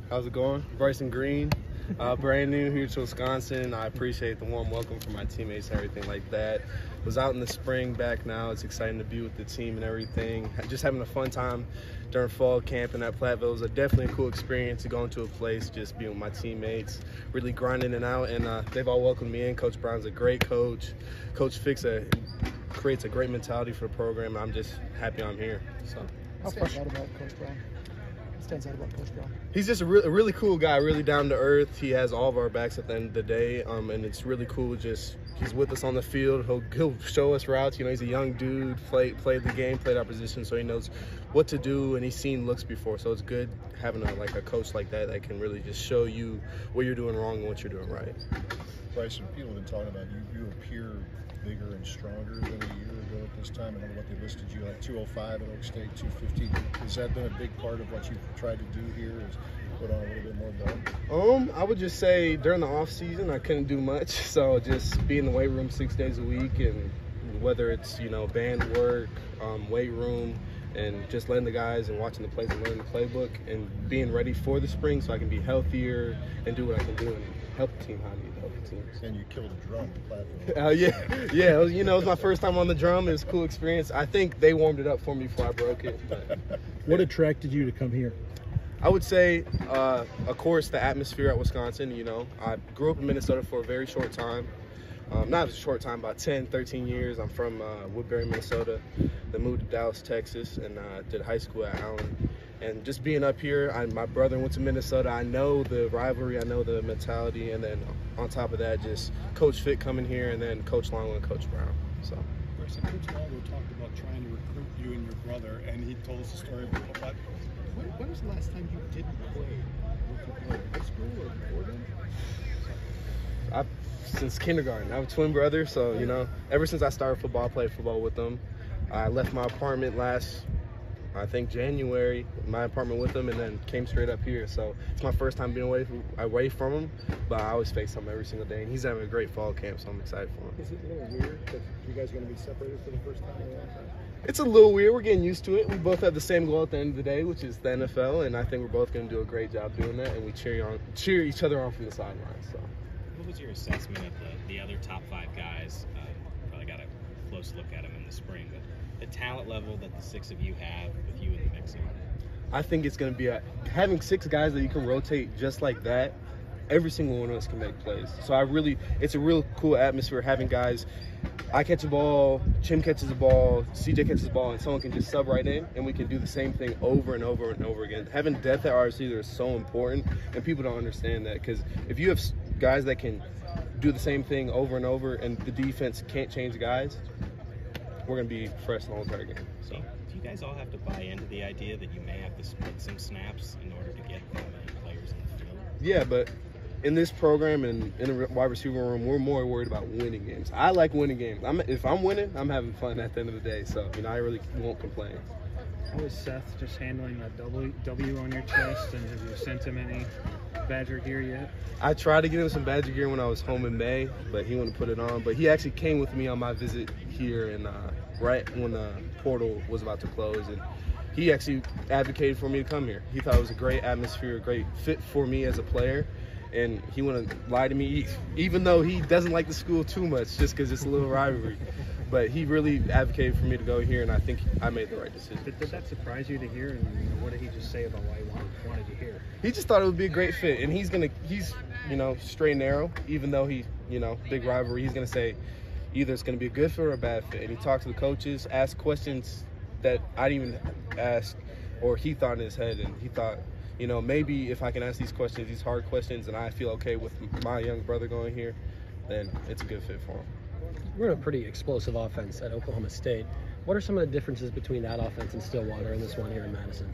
How's it going? Bryson Green, brand new here to Wisconsin. I appreciate the warm welcome from my teammates and everything like that. Was out in the spring, back now. It's exciting to be with the team and everything. Just having a fun time during fall camp and at Platteville. It was definitely a cool experience to go into a place, just being with my teammates, really grinding it out. And they've all welcomed me in. Coach Brown's a great coach. Coach Fick's creates a great mentality for the program. I'm just happy I'm here. So. What stands out about Coach Brown? He's just a really cool guy, really down to earth. He has all of our backs at the end of the day, and it's really cool. Just he's with us on the field. He'll show us routes. You know, he's a young dude, played the game, played our position, so he knows what to do, and he's seen looks before. So it's good having a coach like that can really just show you what you're doing wrong and what you're doing right. Bryson, people have been talking about you appear bigger and stronger than a year ago at this time. I don't know what they listed you like 205 at Oak State, 215. Has that been a big part of what you've tried to do here, is put on a little bit more bone? I would just say during the off season I couldn't do much, so just be in the weight room 6 days a week, and whether it's band work, weight room, and just letting the guys and watching the plays and learning the playbook and being ready for the spring so I can be healthier and do what I can do and help the team how I need to help the team. And you killed a drum platform. Yeah. It was my first time on the drum. It was a cool experience. I think they warmed it up for me before I broke it. But. What attracted you to come here? I would say, of course, the atmosphere at Wisconsin. I grew up in Minnesota for a very short time. Not a short time, about 10, 13 years. I'm from Woodbury, Minnesota. Then moved to Dallas, Texas, and did high school at Allen. And just being up here, my brother went to Minnesota. I know the rivalry, I know the mentality, and then on top of that, just Coach Fick coming here, and then Coach Longwood and Coach Brown. So. Coach Longwood talked about trying to recruit you and your brother, and he told us a story about when was the last time you didn't play? High school or before then? Since kindergarten. I have a twin brother, so ever since I started football, I played football with them. I left my apartment I think January, my apartment with him, and then came straight up here. So it's my first time being away from him, but I always face him every single day, and he's having a great fall camp, so I'm excited for him. Is it a little weird that you guys are going to be separated for the first time in a long time? It's a little weird. We're getting used to it. We both have the same goal at the end of the day, which is the NFL, and I think we're both going to do a great job doing that, and we cheer each other on from the sidelines. So. What was your assessment of the other top 5 guys? Probably got a close look at them in the spring, but the talent level that the 6 of you have with you in the mix? I think it's going to be having 6 guys that you can rotate just like that. Every single one of us can make plays. So it's a real cool atmosphere having guys. I catch a ball, Chim catches a ball, CJ catches a ball, and someone can just sub right in, and we can do the same thing over and over and over again. Having depth at our receiver is so important, and people don't understand that, because if you have guys that can do the same thing over and over, and the defense can't change guys, we're going to be fresh the whole entire game. So. Do you guys all have to buy into the idea that you may have to split some snaps in order to get that many players in the field? Yeah, but in this program and in the wide receiver room, we're more worried about winning games. I like winning games. If I'm winning, I'm having fun at the end of the day. So, I really won't complain. How is Seth just handling that W on your chest, and have you sent him any Badger gear yet? I tried to get him some Badger gear when I was home in May, but he wouldn't put it on. But he actually came with me on my visit here, and right when the portal was about to close, and he actually advocated for me to come here. He thought it was a great atmosphere, a great fit for me as a player, and he wouldn't lie to me, even though he doesn't like the school too much, just because it's a little rivalry. But he really advocated for me to go here, and I think I made the right decision. Did that surprise you to hear? And what did he just say about why he wanted you here? He just thought it would be a great fit, and he's straight and narrow. Even though big rivalry, he's gonna say either it's gonna be a good fit or a bad fit. And he talked to the coaches, asked questions that I didn't even ask, or he thought in his head, and he thought, maybe if I can ask these questions, these hard questions, and I feel okay with my young brother going here, then it's a good fit for him. We're in a pretty explosive offense at Oklahoma State. What are some of the differences between that offense in Stillwater and this one here in Madison?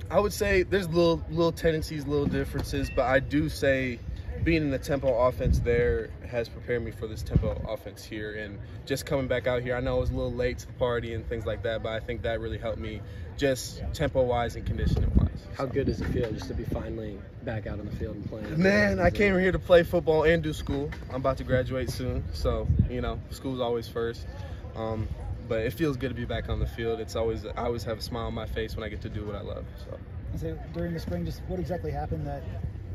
I would say there's little tendencies, little differences, but I do say being in the tempo offense there has prepared me for this tempo offense here. And just coming back out here, I know I was a little late to the party and things like that, but I think that really helped me just tempo-wise and conditioning-wise. How good does it feel just to be finally back out on the field and playing? Man, I came here to play football and do school. I'm about to graduate soon, so, school's always first. But it feels good to be back on the field. I always have a smile on my face when I get to do what I love. So. So during the spring, just what exactly happened that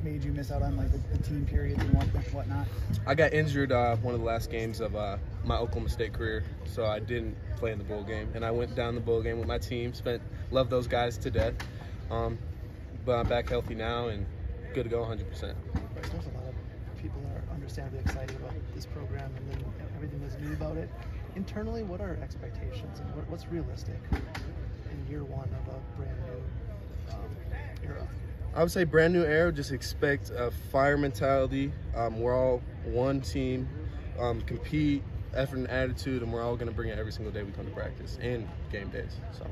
made you miss out on like the team periods and whatnot? I got injured one of the last games of my Oklahoma State career, so I didn't play in the bowl game. And I went down the bowl game with my team. Loved those guys to death. But I'm back healthy now and good to go 100%. There's a lot of people that are understandably excited about this program and then everything that's new about it. Internally, what are expectations and what's realistic in year one of a brand new era? I would say brand new era, just expect a fire mentality. We're all one team, compete, effort and attitude, and we're all going to bring it every single day we come to practice and game days. So.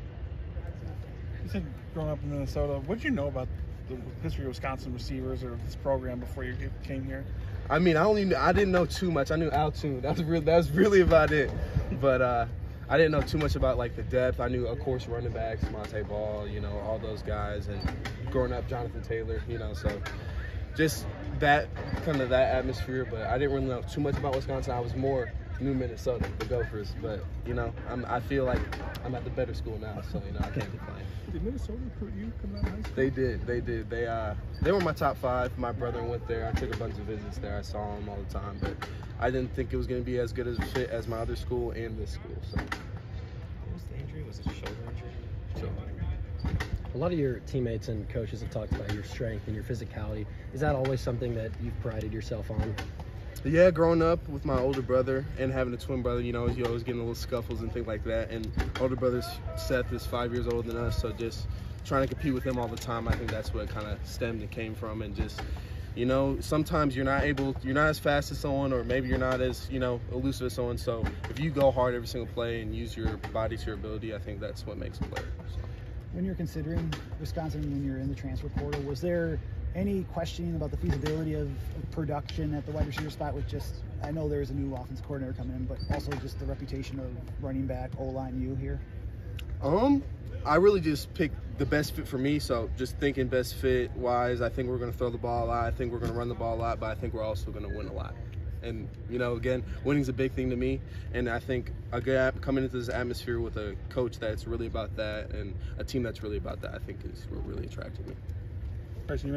You said growing up in Minnesota, what did you know about the history of Wisconsin receivers or this program before you came here? I mean, I didn't know too much. I knew Altoon. That was really about it. But I didn't know too much about like the depth. I knew, of course, running backs, Monte Ball, all those guys, and growing up, Jonathan Taylor, so just that kind of that atmosphere. But I didn't really know too much about Wisconsin. I was more New Minnesota, the Gophers. But I feel like I'm at the better school now, so I can't complain. Did Minnesota recruit you coming out of high school? They did. They were my top 5. My brother went there. I took a bunch of visits there. I saw them all the time, but I didn't think it was going to be as good as a fit as my other school and this school. So. What was the injury? Was it a shoulder injury? A lot of your teammates and coaches have talked about your strength and your physicality. Is that always something that you've prided yourself on? Yeah, growing up with my older brother and having a twin brother, you always getting little scuffles and things like that. And older brother Seth is 5 years older than us, so just trying to compete with him all the time, I think that's what kind of stemmed and came from. And just, sometimes you're not as fast as someone, or maybe you're not as, elusive as someone. So if you go hard every single play and use your body to your ability, I think that's what makes a player. So. When you're considering Wisconsin, when you're in the transfer portal, was there any questioning about the feasibility of production at the wide receiver spot with I know there's a new offensive coordinator coming in, but also just the reputation of running back, O-line, you here? I really just picked the best fit for me, so just thinking best fit wise, I think we're going to throw the ball a lot, I think we're going to run the ball a lot, but I think we're also going to win a lot. And, again, winning's a big thing to me, and I think coming into this atmosphere with a coach that's really about that and a team that's really about that, I think is what really attracted me. Bryson, you